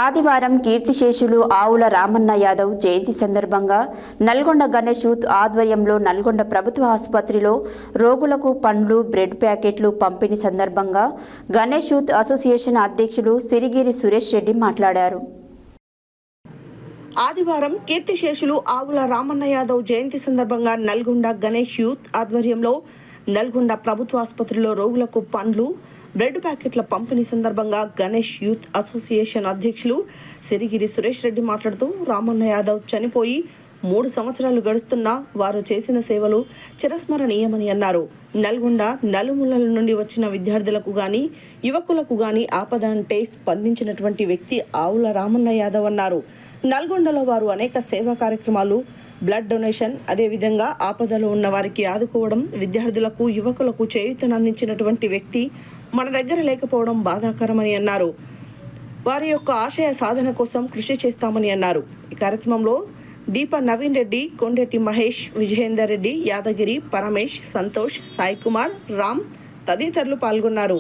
ఆదివారం కీర్తిశేషులు ఆవుల రామన్న యాదవ్ జయంతి సందర్భంగా నల్గొండ గణేష్ యూత్ ఆధ్వర్యంలో నల్గొండ ప్రభుత్వ ఆసుపత్రిలో రోగులకు పండ్లు, బ్రెడ్ ప్యాకెట్లు పంపిణీ సందర్భంగా గణేష్ యూత్ అసోసియేషన్ అధ్యక్షులు సిరిగిరి సురేష్ రెడ్డి మాట్లాడారు. ఆదివారం కీర్తిశేషులు ఆవుల రామన్న యాదవ్ జయంతి సందర్భంగా నల్గొండ గణేష్ యూత్ ఆధ్వర్యంలో నల్గొండ ప్రభుత్వ ఆసుపత్రిలో రోగులకు పండ్లు, బ్రెడ్ ప్యాకెట్ల పంపిణీ సందర్భంగా గణేష్ యూత్ అసోసియేషన్ అధ్యక్షులు సిరిగిరి సురేష్ రెడ్డి మాట్లాడుతూ, రామన్న యాదవ్ చనిపోయి 3 సంవత్సరాలు గడుస్తున్నా వారు చేసిన సేవలు చిరస్మరణీయమని అన్నారు. నల్గొండ నలుమూలల నుండి వచ్చిన విద్యార్థులకు గాని యువకులకు గాని ఆపద అంటే స్పందించినటువంటి వ్యక్తి ఆవుల రామన్న యాదవ్ అన్నారు. నల్గొండలో వారు అనేక సేవా కార్యక్రమాలు, బ్లడ్ డొనేషన్, అదేవిధంగా ఆపదలో ఉన్న వారికి ఆదుకోవడం, విద్యార్థులకు యువకులకు చేయూతనందించినటువంటి వ్యక్తి మన దగ్గర లేకపోవడం బాధాకరమని అన్నారు. వారి యొక్క ఆశయ సాధన కోసం కృషి చేస్తామని అన్నారు. ఈ కార్యక్రమంలో దీప నవీన్ రెడ్డి, కొండెట్టి మహేష్, విజయేందర్ రెడ్డి, యాదగిరి, పరమేష్, సంతోష్, సాయి కుమార్, రామ్ తదితరులు పాల్గొన్నారు.